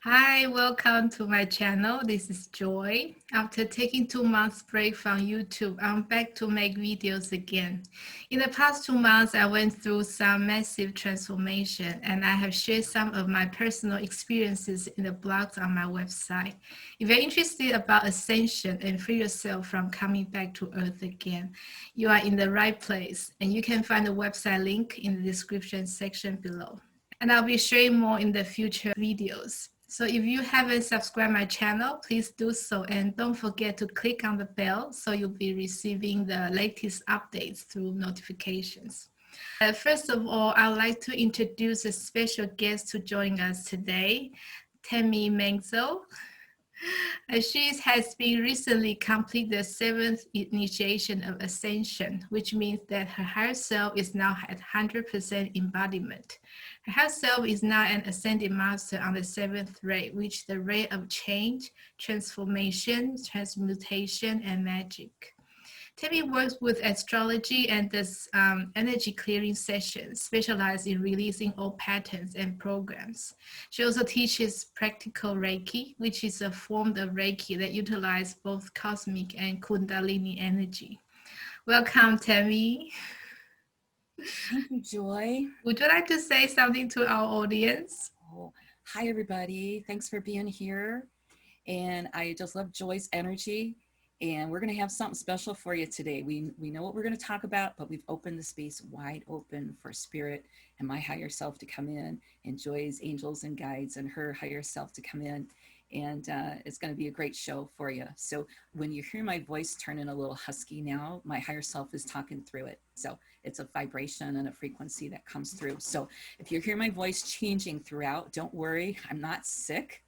Hi, welcome to my channel. This is Joy. After taking 2 months break from YouTube, I'm back to make videos again. In the past 2 months, I went through some massive transformation and I have shared some of my personal experiences in the blogs on my website. If you're interested about Ascension and free yourself from coming back to Earth again, you are in the right place and you can find the website link in the description section below. And I'll be sharing more in the future videos. So if you haven't subscribed my channel, please do so and don't forget to click on the bell so you'll be receiving the latest updates through notifications. First of all, I'd like to introduce a special guest to join us today, Tammy Menzel. She has been recently completed the seventh initiation of Ascension, which means that her higher self is now at 100% embodiment. Her higher self is now an ascended master on the seventh ray, which is the ray of change, transformation, transmutation, and magic. Tammy works with astrology and does energy clearing sessions, specialized in releasing old patterns and programs. She also teaches practical Reiki, which is a form of Reiki that utilizes both cosmic and Kundalini energy. Welcome, Tammy. Thank you, Joy. Would you like to say something to our audience? Oh, hi, everybody. Thanks for being here. And I just love Joy's energy. And we're going to have something special for you today. We know what we're going to talk about, but we've opened the space wide open for spirit and my higher self to come in, and Joy's angels and guides and her higher self to come in. And it's going to be a great show for you. So when you hear my voice turning a little husky now, my higher self is talking through it. So it's a vibration and a frequency that comes through. So if you hear my voice changing throughout, don't worry, I'm not sick.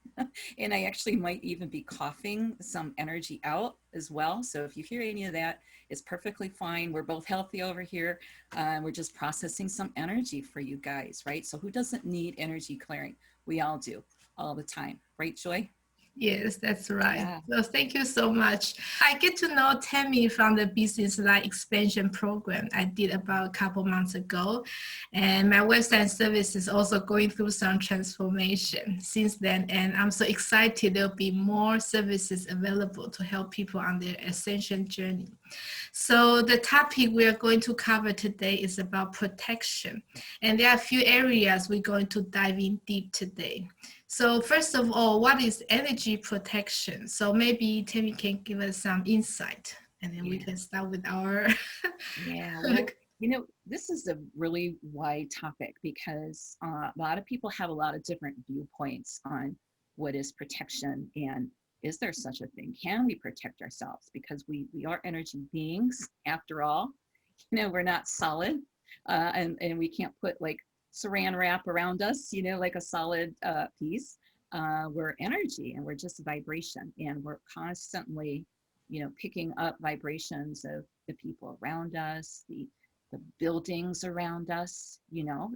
And I actually might even be coughing some energy out as well. So if you hear any of that, it's perfectly fine. We're both healthy over here. We're just processing some energy for you guys, right? So who doesn't need energy clearing? We all do, all the time, right, Joy? Yes, that's right. Yeah. So thank you so much. I get to know Tammy from the Business Life Expansion Program I did about a couple months ago. And my website service is also going through some transformation since then. And I'm so excited there'll be more services available to help people on their ascension journey. So the topic we are going to cover today is about protection. And there are a few areas we're going to dive in deep today. So first of all, what is energy protection? So maybe Tammy can give us some insight and then we Yeah. can start with our Yeah. Well, this is a really wide topic because a lot of people have a lot of different viewpoints on what is protection and is there such a thing? Can we protect ourselves? Because we are energy beings after all. We're not solid, and we can't put like saran wrap around us, like a solid piece. We're energy and we're just vibration, and we're constantly, picking up vibrations of the people around us, the buildings around us.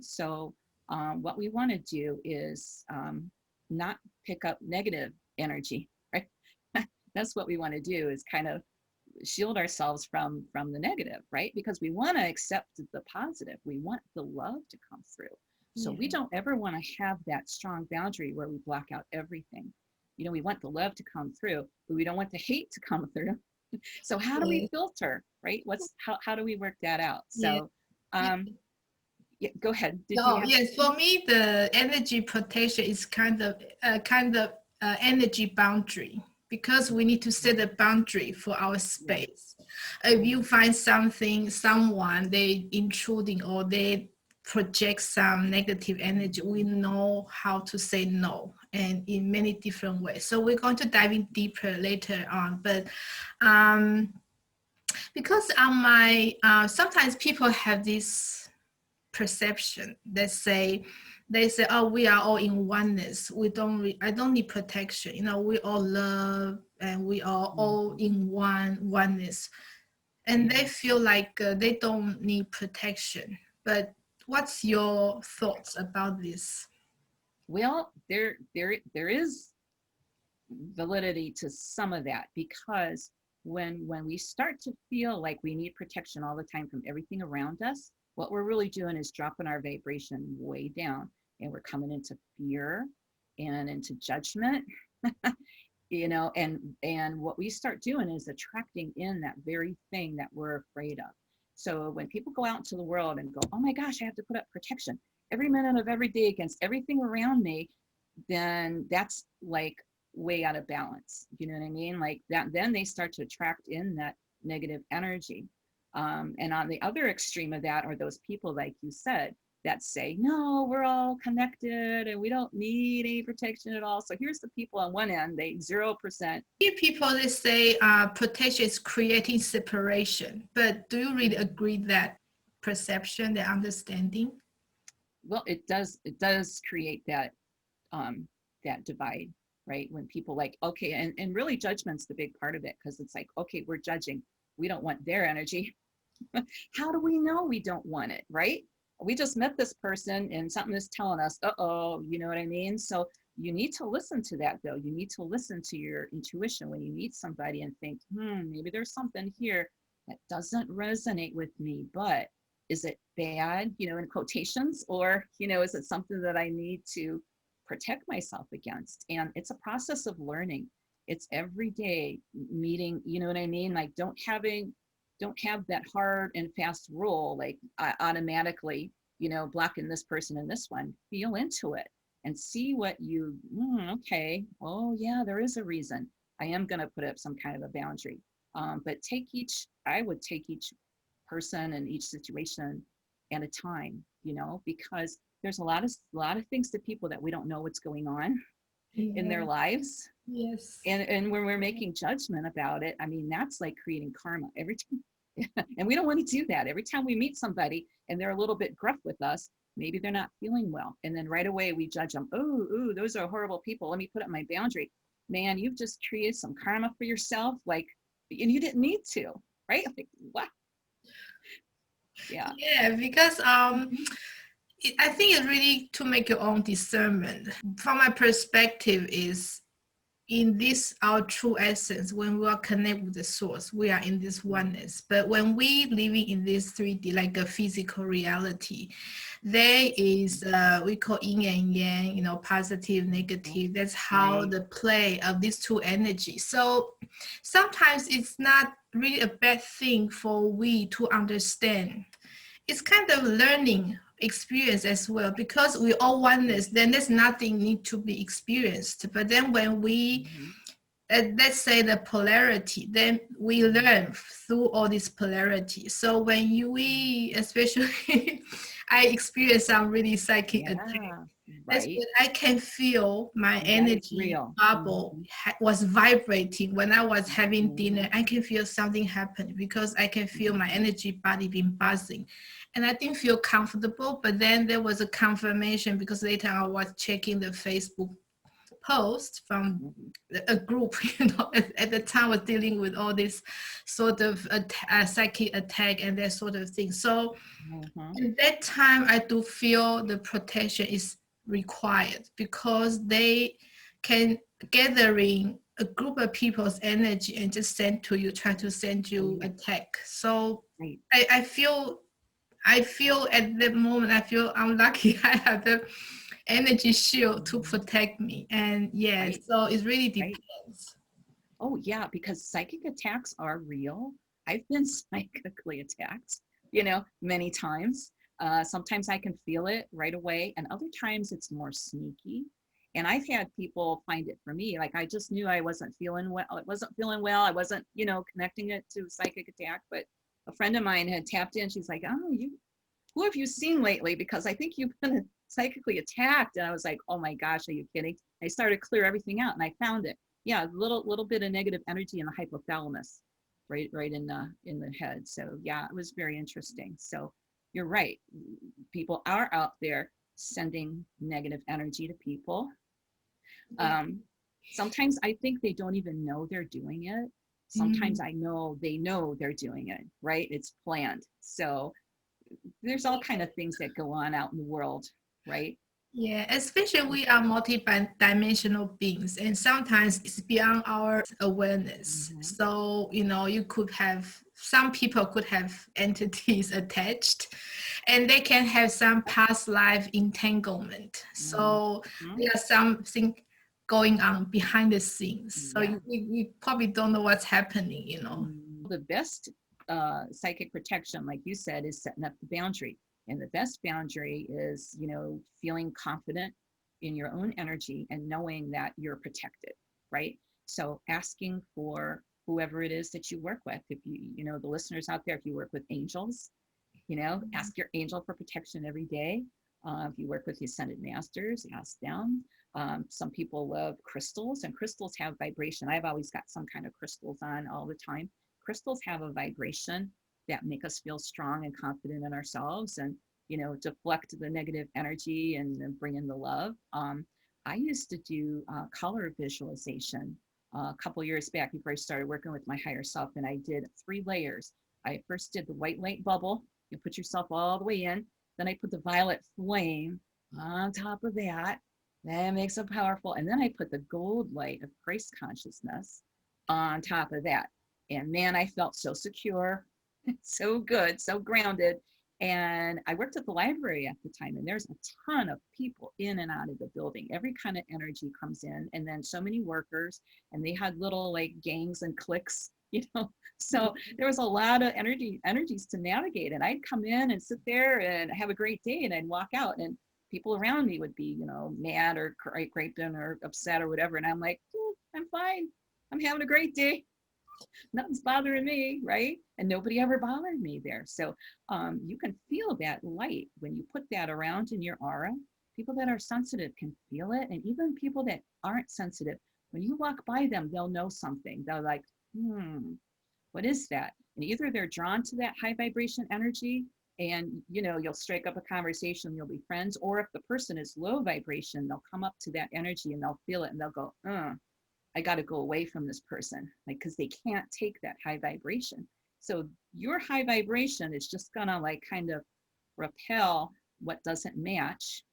So what we want to do is not pick up negative energy, right? That's what we want to do, is kind of shield ourselves from the negative, right? Because we want to accept the positive. We want the love to come through. So we yeah, don't ever want to have that strong boundary where we block out everything. We want the love to come through, but we don't want the hate to come through. So how do we yeah, filter, right? How do we work that out? yeah. So yeah, go ahead. Did you Oh, have? yes. For me, the energy protection is kind of energy boundary because we need to set a boundary for our Yeah, space. If you find something, someone they intruding or they project some negative energy, we know how to say no, and in many different ways. So we're going to dive in deeper later on, but um, because on my sometimes people have this perception that they say, oh, we are all in oneness, I don't need protection, we all love and we are all mhm, in oneness, and they yeah. feel like they don't need protection. But what's your thoughts about this? Well, there is validity to some of that, because when we start to feel like we need protection all the time from everything around us, what we're really doing is dropping our vibration way down, and we're coming into fear, and into judgment. And what we start doing is attracting in that very thing that we're afraid of. So when people go out into the world and go, oh my gosh, I have to put up protection every minute of every day against everything around me, then that's like way out of balance. You know what I mean? Like that, then they start to attract in that negative energy. And on the other extreme of that are those people, like you said, that say, no, we're all connected and we don't need any protection at all. So here's the people on one end, they 0%. People, they say protection is creating separation, but do you really agree that perception, the understanding? Well, it does create that divide, right? When people like, okay, and really judgment's the big part of it, because it's like, okay, we're judging, we don't want their energy. How do we know we don't want it, right? We just met this person and something is telling us, uh-oh, you know what I mean? So you need to listen to that, though. You need to listen to your intuition when you meet somebody and think, maybe there's something here that doesn't resonate with me, but is it bad, in quotations, or, is it something that I need to protect myself against? And it's a process of learning. It's every day meeting, you know what I mean? Like don't have that hard and fast rule, like automatically, blocking this person and this one. Feel into it and see what okay, oh yeah, there is a reason. I am going to put up some kind of a boundary. But I would take each person and each situation at a time, because there's a lot of things to people that we don't know what's going on in their lives. Yes. And when we're making judgment about it, I mean, that's like creating karma every time. And we don't want to do that. Every time we meet somebody and they're a little bit gruff with us, maybe they're not feeling well. And then right away we judge them. Oh, those are horrible people. Let me put up my boundary. Man, you've just created some karma for yourself. Like, and you didn't need to, right? Like, what? Yeah. Yeah, because I think it's really to make your own discernment. From my perspective is in this our true essence, when we are connected with the source, we are in this oneness. But when we living in this 3D, like a physical reality, there is we call yin and yang, positive, negative. That's how the play of these two energies. So sometimes it's not really a bad thing for we to understand. It's kind of learning experience as well, because we all oneness, then there's nothing need to be experienced. But then when we let's say the polarity, then we learn through all this polarity. So when we especially I experienced some really psychic attack. That's when I can feel my energy bubble was vibrating. When I was having dinner, I can feel something happen, because I can feel my energy body being buzzing. And I didn't feel comfortable, but then there was a confirmation, because later I was checking the Facebook post from a group, at the time was dealing with all this sort of psychic attack and that sort of thing. So at that time, I do feel the protection is required, because they can gathering a group of people's energy and just send to you, try to send you attack. So I feel at the moment, I feel I'm lucky I have the energy shield to protect me. And so it really depends. Oh yeah, because psychic attacks are real. I've been psychically attacked, many times. Sometimes I can feel it right away, and other times it's more sneaky. And I've had people find it for me. Like I just knew I wasn't feeling well. I wasn't, connecting it to a psychic attack. But a friend of mine had tapped in. She's like, "Oh, who have you seen lately? Because I think you've been psychically attacked." And I was like, "Oh my gosh, are you kidding?" I started to clear everything out, and I found it. Yeah, a little bit of negative energy in the hypothalamus, right in the head. So yeah, it was very interesting. So you're right. People are out there sending negative energy to people. Sometimes I think they don't even know they're doing it. Sometimes I know they know they're doing it, right? It's planned. So there's all kind of things that go on out in the world, right? Yeah, especially we are multi-dimensional beings, and sometimes it's beyond our awareness. So, you could have some people could have entities attached, and they can have some past life entanglement. So Mhm. there's something going on behind the scenes. So Yeah. you probably don't know what's happening, you know. The best psychic protection, like you said, is setting up the boundary. And the best boundary is, feeling confident in your own energy and knowing that you're protected, right? So asking for whoever it is that you work with, if the listeners out there, if you work with angels, ask your angel for protection every day. If you work with the ascended masters, ask them. Some people love crystals, and crystals have vibration. I've always got some kind of crystals on all the time. Crystals have a vibration that make us feel strong and confident in ourselves, and deflect the negative energy and bring in the love. I used to do color visualization a couple years back before I started working with my higher self, and I did 3 layers. I first did the white light bubble. You put yourself all the way in. Then I put the violet flame on top of that. That makes it powerful. And then I put the gold light of Christ consciousness on top of that. And man, I felt so secure, so good, so grounded. And I worked at the library at the time, and there's a ton of people in and out of the building. Every kind of energy comes in, and then so many workers, and they had little like gangs and cliques, So there was a lot of energies to navigate. And I'd come in and sit there and have a great day, and I'd walk out, and people around me would be, mad or griping or upset or whatever. And I'm like, I'm fine. I'm having a great day. Nothing's bothering me, right? And nobody ever bothered me there. So you can feel that light when you put that around in your aura. People that are sensitive can feel it. And even people that aren't sensitive, when you walk by them, they'll know something. They're like, what is that? And either they're drawn to that high vibration energy, and you'll strike up a conversation, you'll be friends, or if the person is low vibration, they'll come up to that energy and they'll feel it and they'll go, I got to go away from this person, like, because they can't take that high vibration. So your high vibration is just gonna like kind of repel what doesn't match,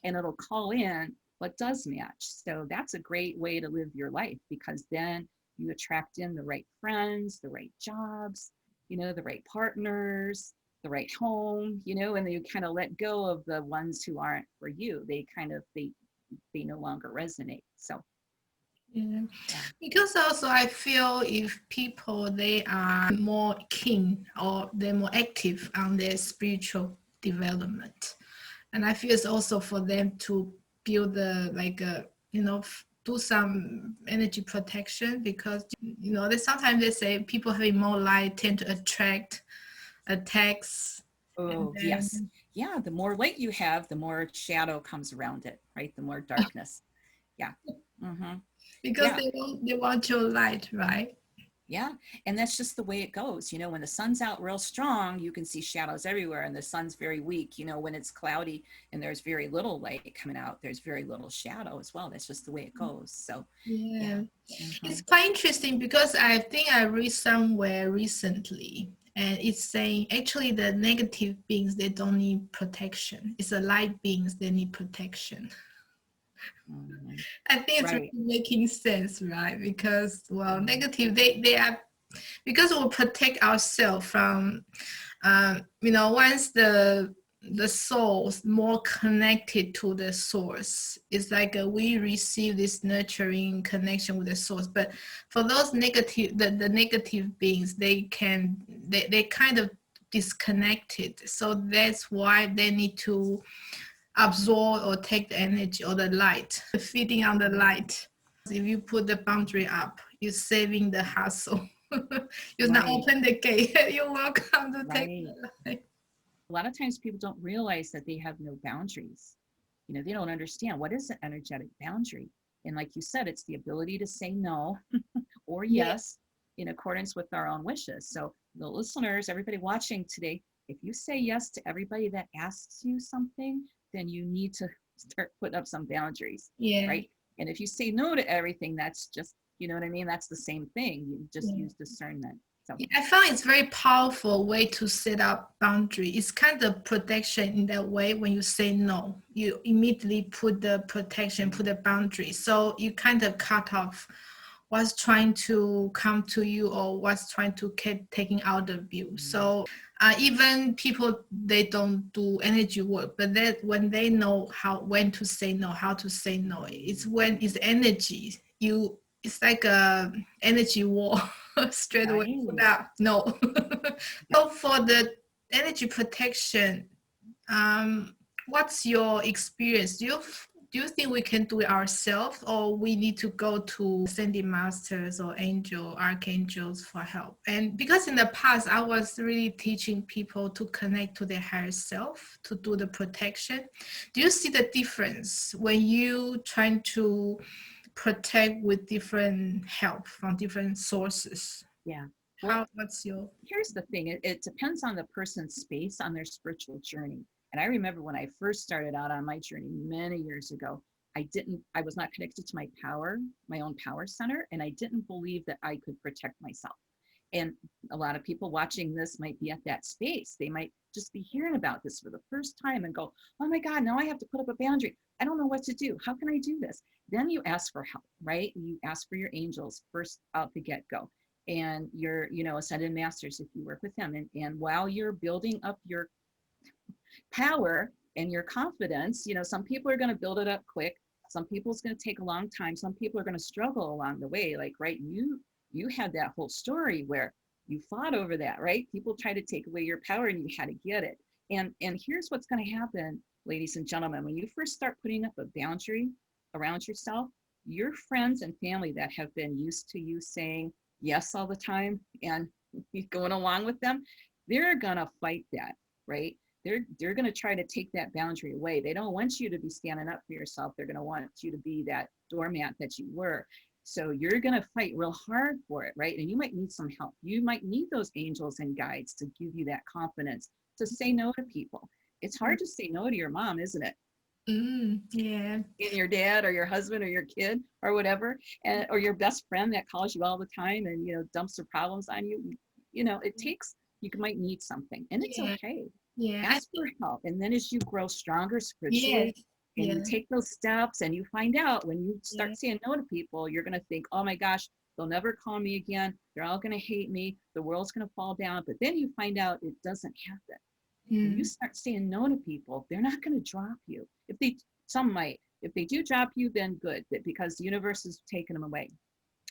and it'll call in what does match. So that's a great way to live your life, because then you attract in the right friends, the right jobs, the right partners, the right home, and then you kind of let go of the ones who aren't for you. They no longer resonate. So Yeah. yeah. Because also I feel if people they are more keen or they're more active on their spiritual development, and I feel it's also for them to build do some energy protection, because they sometimes they say people having more light tend to attract attacks. And Oh, then yes. Yeah, the more light you have, the more shadow comes around it, right? The more darkness. Yeah. Mm-hmm. because Yeah. they want your light, right? Yeah. And that's just the way it goes. When the sun's out real strong, you can see shadows everywhere, and the sun's very weak. When it's cloudy and there's very little light coming out, there's very little shadow as well. That's just the way it goes. So, yeah. Yeah. Mm-hmm. It's quite interesting because I think I read somewhere recently, and it's saying actually the negative beings, they don't need protection. It's the light beings that need protection. Mm-hmm. I think it's really Right. making sense, right? Because Mm-hmm. negative, they are, because we'll protect ourselves from once the soul's more connected to the source, it's like we receive this nurturing connection with the source. But for those negative, the negative beings, they kind of disconnected, so that's why they need to absorb or take the energy or the light, feeding on the light. If you put the boundary up, you're saving the hassle. You now Right. open the gate. You're welcome to take Right. the light. A lot of times people don't realize that they have no boundaries. They don't understand what is an energetic boundary. And like you said, it's the ability to say no or Yeah. yes in accordance with our own wishes. So the listeners, everybody watching today, if you say yes to everybody that asks you something, then you need to start putting up some boundaries, Yeah. right? And if you say no to everything, that's just, you know what I mean? That's the same thing. You just Yeah. use discernment. So I found it's very powerful way to set up boundary. It's kind of protection in that way. When you say no, you immediately put the protection, put the boundary. So you kind of cut off what's trying to come to you or what's trying to get taken out of you. So even people, they don't do energy work, but that when they know when to say no, how to say no, it's when it's energy. It's like a energy war straight away. Right. No. So for the energy protection, what's your experience? Do you think we can do it ourselves, or we need to go to ascending masters or archangels for help? And because in the past I was really teaching people to connect to their higher self to do the protection. Do you see the difference when you trying to protect with different help from different sources? Yeah. Well, What's your here's the thing. It depends on the person's space on their spiritual journey. And I remember when I first started out on my journey many years ago, I was not connected to my own power center, and I didn't believe that I could protect myself. And a lot of people watching this might be at that space. They might just be hearing about this for the first time and go, oh my God, now I have to put up a boundary. I don't know what to do. How can I do this? Then you ask for help, right? You ask for your angels first out the get-go, and your, ascended masters if you work with them. And while you're building up your power and your confidence, some people are going to build it up quick. Some people it's going to take a long time. Some people are going to struggle along the way. Like, right, you had that whole story where you fought over that, right? People try to take away your power and you had to get it. And here's what's going to happen, ladies and gentlemen. When you first start putting up a boundary around yourself, your friends and family that have been used to you saying yes all the time and going along with them, they're going to fight that, right? They're going to try to take that boundary away. They don't want you to be standing up for yourself. They're going to want you to be that doormat that you were. So you're going to fight real hard for it, right? And you might need some help. You might need those angels and guides to give you that confidence to say no to people. It's hard to say no to your mom, isn't it? Yeah. And your dad or your husband or your kid or whatever, or your best friend that calls you all the time and, dumps their problems on you. It takes, you might need something, and it's Yeah. okay. Yeah. Ask for help. And then as you grow stronger spiritually, Yes. and Yeah. you take those steps and you find out when you Yeah. start saying no to people, you're going to think, oh my gosh, they'll never call me again. They're all going to hate me. The world's going to fall down. But then you find out it doesn't happen. When you start saying no to people, they're not going to drop you. Some might. If they do drop you, then good, because the universe is taking them away.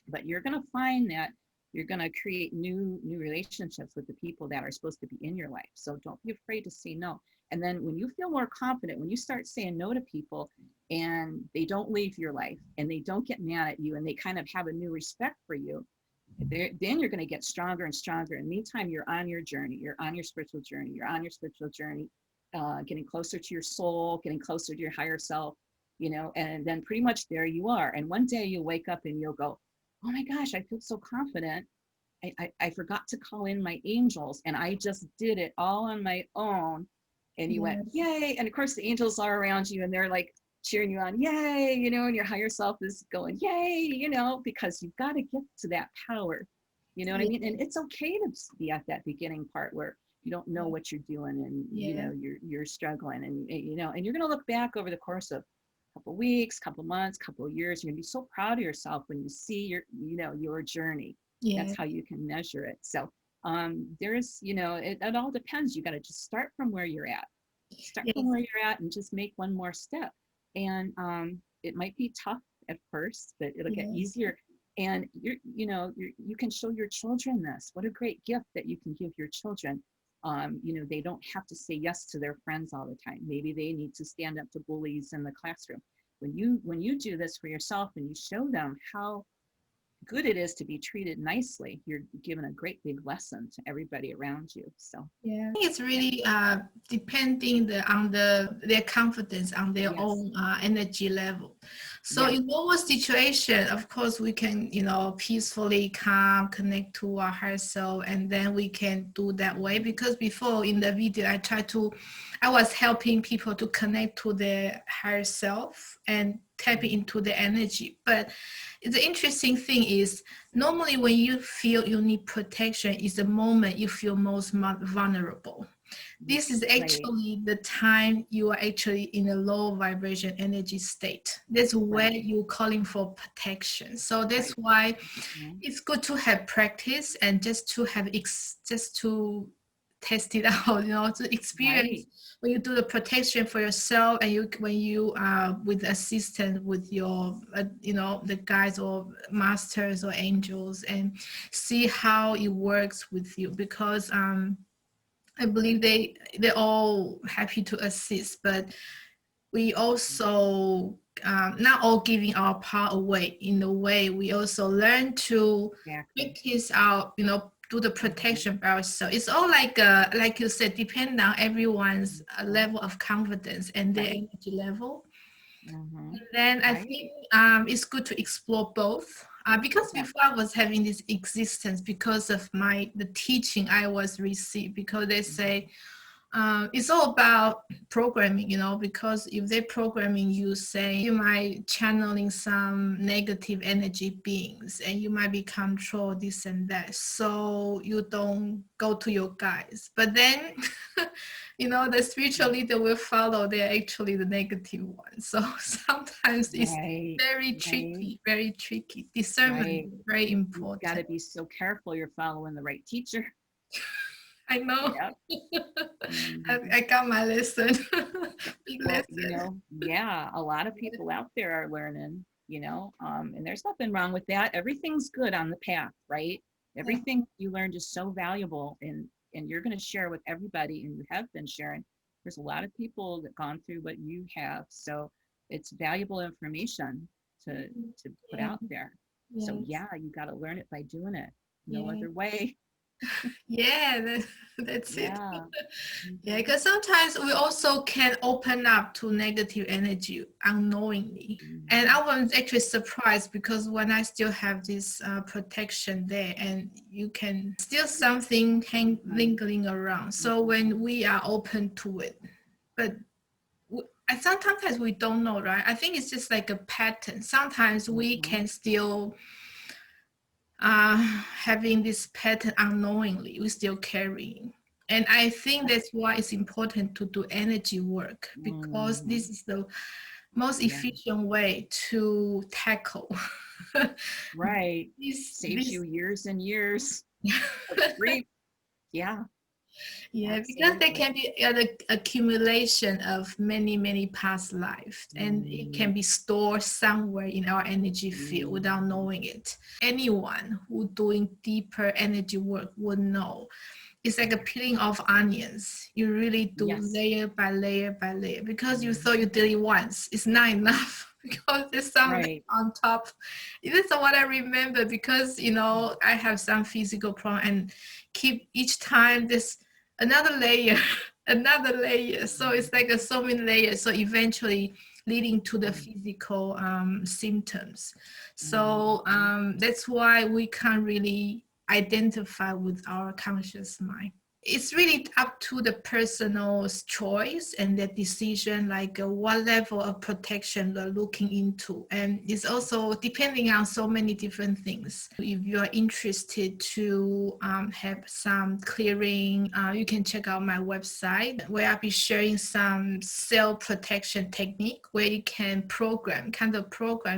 But you're going to find that you're going to create new relationships with the people that are supposed to be in your life. So don't be afraid to say no. And then when you feel more confident, when you start saying no to people and they don't leave your life and they don't get mad at you and they kind of have a new respect for you, then you're going to get stronger and stronger. And meantime, you're on your journey. You're on your spiritual journey. Getting closer to your soul, getting closer to your higher self, and then pretty much there you are. And one day you'll wake up and you'll go, oh my gosh, I feel so confident. I forgot to call in my angels and I just did it all on my own. And you went, yay. And of course the angels are around you and they're like cheering you on, yay, and your higher self is going, yay, because you've got to get to that power. You know what I mean? And it's okay to be at that beginning part where you don't know what you're doing and you're struggling and and you're going to look back over the course of a couple weeks, couple months, couple years. You're going to be so proud of yourself when you see your journey. That's how you can measure it. So there's, it all depends. You got to just start from where you're at. Start from where you're at and just make one more step. And it might be tough at first, but it'll get easier. And you can show your children this. What a great gift that you can give your children. They don't have to say yes to their friends all the time. Maybe they need to stand up to bullies in the classroom. When you do this for yourself and you show them how good it is to be treated nicely, you're giving a great big lesson to everybody around you. So I think it's really depending on their confidence on their own energy level. So in normal situation, of course, we can peacefully connect to our higher self, and then we can do that way. Because before in the video, I was helping people to connect to their higher self and tap into the energy. But the interesting thing is, normally when you feel you need protection is the moment you feel most vulnerable. This is actually the time you are actually in a low vibration energy state. That's where you're calling for protection. So that's why it's good to have practice and just to have just to test it out, to experience when you do the protection for yourself, and when you are with assistant with your the guides or masters or angels, and see how it works with you, because I believe they're all happy to assist, but we also not all giving our power away. In a way, we also learn to practice our, do the protection by ourselves. It's all like you said, depending on everyone's level of confidence and their energy level. And then I think it's good to explore both. Because before I was having this existence because of the teaching I was received, because they say it's all about programming, because if they're programming you, say you might channeling some negative energy beings and you might be controlled this and that, so you don't go to your guides. But then the spiritual leader will follow, they're actually the negative one. So sometimes it's very tricky. Discernment is very important. You got to be so careful you're following the right teacher. I know. I got my lesson. A lot of people out there are learning, and there's nothing wrong with that. Everything's good on the path, right? Everything you learned is so valuable, and you're going to share with everybody, and you have been sharing. There's a lot of people that gone through what you have, so it's valuable information to put out there. So you got to learn it by doing it. No other way. That's it. Because sometimes we also can open up to negative energy unknowingly. And I was actually surprised, because when I still have this protection there, and you can still something lingering around. So when we are open to it, but sometimes we don't know, right? I think it's just like a pattern. Sometimes we can still having this pattern unknowingly, we're still carrying. And I think that's why it's important to do energy work, because this is the most efficient way to tackle. Saves you years and years of grief. Because there can be an accumulation of many past lives, and it can be stored somewhere in our energy field without knowing it. Anyone who doing deeper energy work would know. It's like a peeling of onions. You really do layer by layer by layer, because you thought you did it once. It's not enough, because there's something on top. This is what I remember, because I have some physical problem, and keep each time this another layer, another layer. So it's like so many layers. So eventually leading to the physical symptoms. So that's why we can't really identify with our conscious mind. It's really up to the person's choice and their decision, like what level of protection they're looking into. And it's also depending on so many different things. If you're interested to have some clearing, you can check out my website, where I'll be sharing some self-protection technique where you can program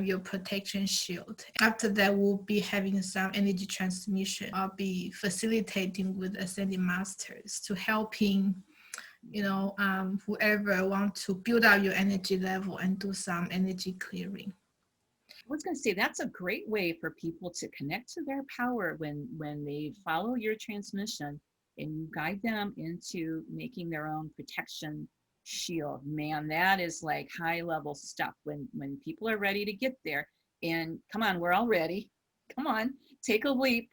your protection shield. After that, we'll be having some energy transmission. I'll be facilitating with Ascending Master to helping whoever want to build out your energy level and do some energy clearing. I was going to say, that's a great way for people to connect to their power when they follow your transmission and you guide them into making their own protection shield. Man, that is like high level stuff when people are ready to get there. And come on, we're all ready. Come on, take a leap,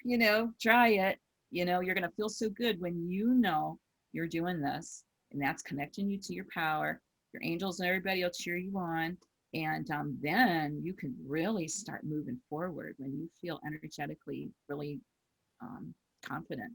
try it. You're going to feel so good when you're doing this, and that's connecting you to your power. Your angels and everybody will cheer you on. And then you can really start moving forward when you feel energetically really confident.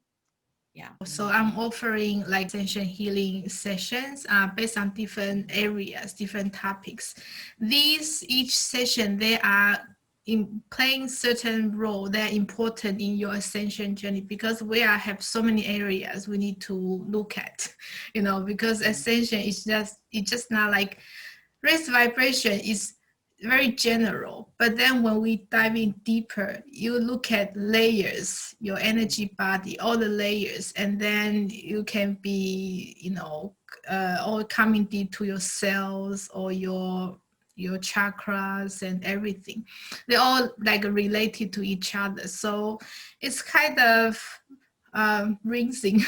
So I'm offering like Ascension healing sessions based on different areas, different topics. Each session, they are in playing certain role that are important in your ascension journey, because we have so many areas we need to look at, because ascension is just not like raised vibration is very general, but then when we dive in deeper, you look at layers, your energy body, all the layers, and then you can be, all coming deep to your cells or your chakras and everything. They're all like related to each other. So it's kind of rinsing.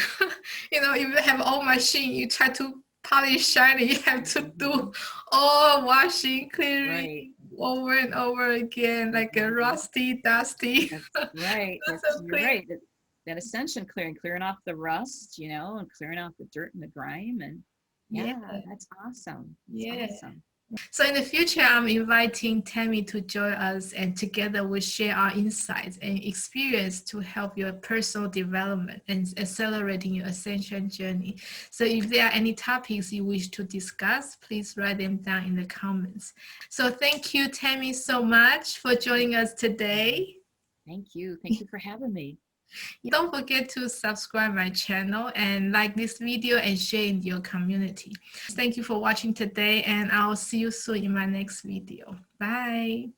If you have old machine, you try to polish shiny, you have to do all washing, clearing over and over again, like a rusty, dusty. That's right. You're right. That ascension clearing off the rust, and clearing off the dirt and the grime. And yeah, that's awesome. That's awesome. So in the future, I'm inviting Tammy to join us, and together we'll share our insights and experience to help your personal development and accelerating your ascension journey. So if there are any topics you wish to discuss, please write them down in the comments. So thank you, Tammy, so much for joining us today. Thank you. Thank you for having me. Don't forget to subscribe my channel and like this video and share in your community. Thank you for watching today, and I'll see you soon in my next video. Bye.